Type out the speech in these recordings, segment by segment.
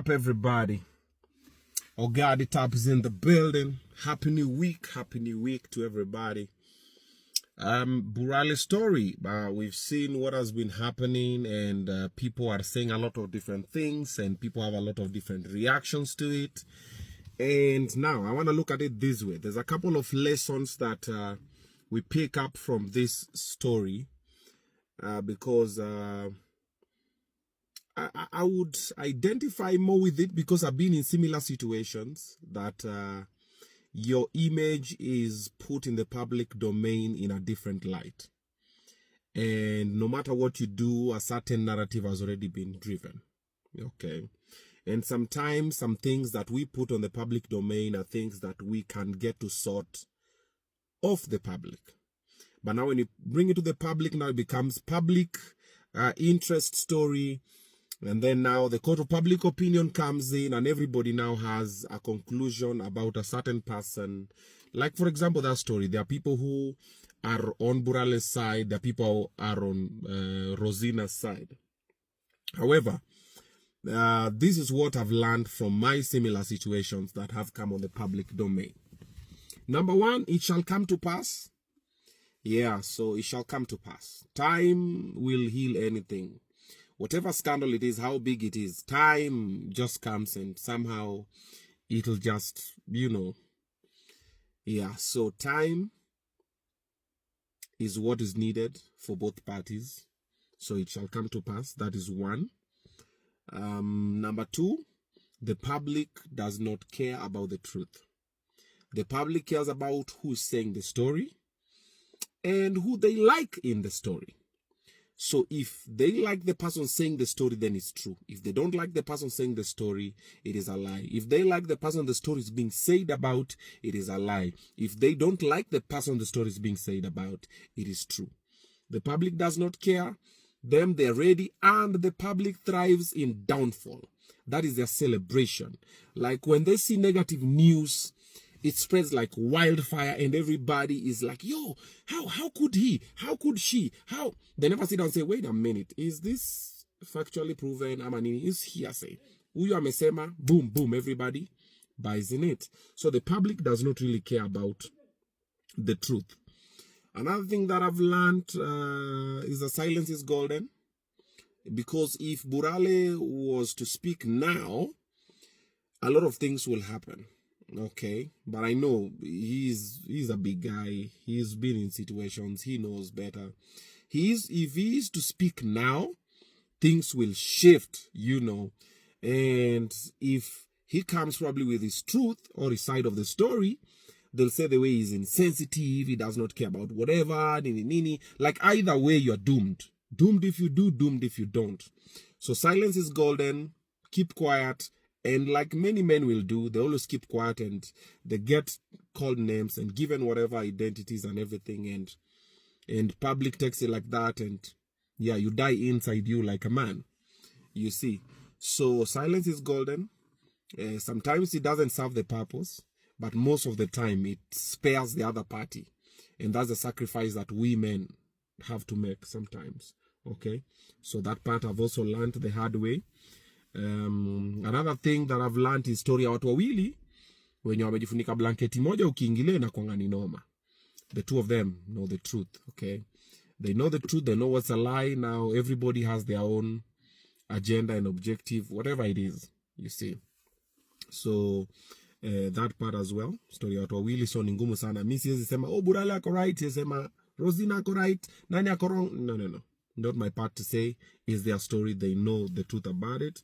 Up everybody. Ogadi Top is in the building. Happy New Week to everybody. Burale'S story. We've seen what has been happening, and people are saying a lot of different things, and people have a lot of different reactions to it. And now I want to look at it this way. There's a couple of lessons that we pick up from this story because I would identify more with it because I've been in similar situations that your image is put in the public domain in a different light. And no matter what you do, a certain narrative has already been driven. Okay. And sometimes some things that we put on the public domain are things that we can get to sort off the public. But now when you bring it to the public, now it becomes public interest story. And then now the court of public opinion comes in and everybody now has a conclusion about a certain person. Like, for example, that story. There are people who are on Burale'S side. There are people who are on Rozelina's side. However, this is what I've learned from my similar situations that have come on the public domain. Number one, it shall come to pass. Yeah, so it shall come to pass. Time will heal anything. Whatever scandal it is, how big it is, time just comes and somehow it'll just, Yeah, so time is what is needed for both parties. So it shall come to pass. That is one. Number two, the public does not care about the truth. The public cares about who's saying the story and who they like in the story. So if they like the person saying the story, then it's true. If they don't like the person saying the story, it is a lie. If they like the person the story is being said about, it is a lie. If they don't like the person the story is being said about, it is true. The public does not care. Them, they're ready, and the public thrives in downfall. That is their celebration. Like when they see negative news, it spreads like wildfire and everybody is like, yo, how could he? How could she? How? They never sit down and say, wait a minute, is this factually proven? Amanini is hearsay. Uyu amesema, boom, boom, everybody buys in it. So the public does not really care about the truth. Another thing that I've learned is that silence is golden. Because if Burale was to speak now, a lot of things will happen. Okay, but I know he's a big guy. He's been in situations. He knows better. If he is to speak now, things will shift, And if he comes probably with his truth or his side of the story, they'll say the way he's insensitive, he does not care about whatever, Like either way, you're doomed. Doomed if you do, doomed if you don't. So silence is golden. Keep quiet. And like many men will do, they always keep quiet and they get called names and given whatever identities and everything. And public takes it like that. And yeah, you die inside you like a man. You see. So silence is golden. Sometimes it doesn't serve the purpose. But most of the time it spares the other party. And that's the sacrifice that we men have to make sometimes. Okay. So that part I've also learned the hard way. Another thing that I've learned is story ya watu wawili wenye wamejifunika blanketi moja ukiingilia inakuanga ni noma. The two of them know the truth, okay? They know the truth, they know what's a lie. Now everybody has their own agenda and objective, whatever it is, you see. So that part as well, story ya watu wawili so ni ngumu sana. Mimi siwezi sema Burale ako right, siwezi sema Rozelina ako right, nani ako wrong. No. Not my part to say. Is their story. They know the truth about it.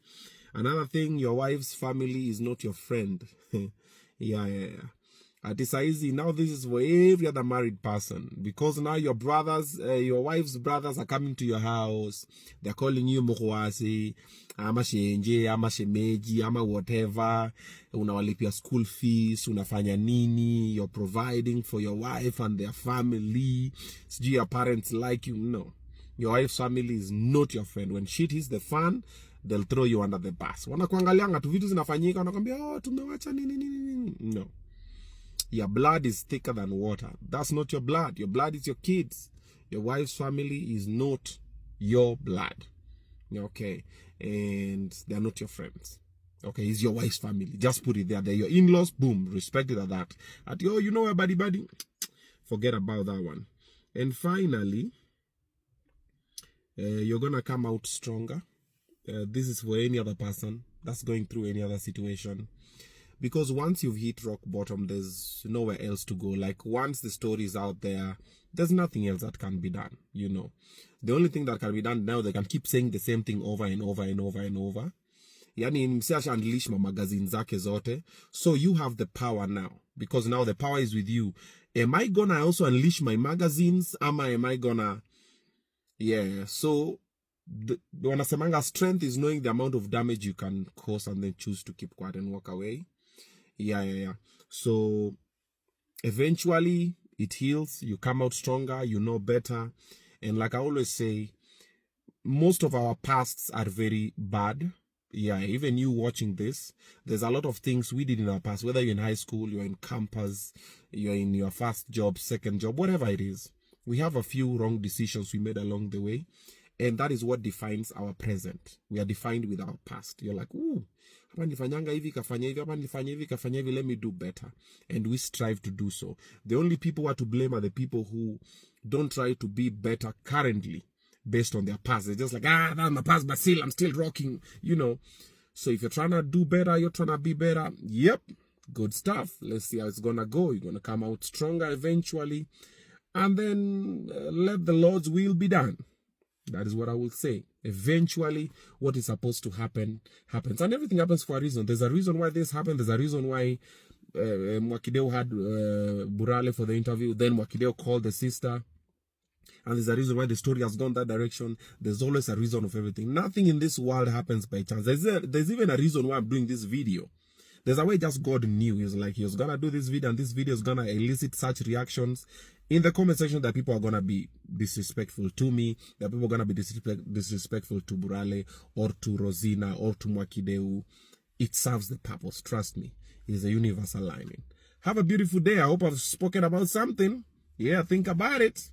Another thing, your wife's family is not your friend. Yeah. At this easy, now this is for every other married person. Because now your brothers, your wife's brothers are coming to your house. They're calling you Mukhwasi, ama shenje, ama shemeji, ama whatever. Unawalipia school fees, unafanya nini. You're providing for your wife and their family. So your parents like you. No. Your wife's family is not your friend. When shit hits the fan, they'll throw you under the bus. Wanakuangalianga tu vitu zinafanyika, wanakwambia, tumewacha nini. No. Your blood is thicker than water. That's not your blood. Your blood is your kids. Your wife's family is not your blood. Okay? And they're not your friends. Okay, it's your wife's family. Just put it there. They're your in-laws. Boom, respect it at that. At you know, buddy, forget about that one. And finally, you're gonna come out stronger. This is for any other person that's going through any other situation. Because once you've hit rock bottom, there's nowhere else to go. Like, once the story is out there, there's nothing else that can be done, you know. The only thing that can be done now, they can keep saying the same thing over and over and over and over. Yani msiasha unleash ma magazine zake zote. So you have the power now. Because now the power is with you. Am I gonna also unleash my magazines? Am I gonna... Yeah, so... Wanasemanga strength is knowing the amount of damage you can cause and then choose to keep quiet and walk away. Yeah. So eventually it heals. You come out stronger. You know better. And like I always say, most of our pasts are very bad. Yeah, even you watching this, there's a lot of things we did in our past, whether you're in high school, you're in campus, you're in your first job, second job, whatever it is. We have a few wrong decisions we made along the way. And that is what defines our present. We are defined with our past. You're like, ooh, hapa nilifanyanga hivi, kafanya hivi, hapa nilifanya hivi, kafanya hivi, let me do better. And we strive to do so. The only people who are to blame are the people who don't try to be better currently based on their past. They're just like, that's my past, but still, I'm still rocking, you know. So if you're trying to do better, you're trying to be better, yep, good stuff. Let's see how it's going to go. You're going to come out stronger eventually. And then let the Lord's will be done. That is what I will say. Eventually, what is supposed to happen, happens. And everything happens for a reason. There's a reason why this happened. There's a reason why Mwakideu had Burale for the interview. Then Mwakideu called the sister. And there's a reason why the story has gone that direction. There's always a reason of everything. Nothing in this world happens by chance. There's even a reason why I'm doing this video. There's a way just God knew. He was like, he was going to do this video, and this video is going to elicit such reactions in the comment section that people are going to be disrespectful to me, that people are going to be disrespectful to Burale or to Rozelina or to Mwakideu. It serves the purpose. Trust me. It is a universal lining. Have a beautiful day. I hope I've spoken about something. Yeah, think about it.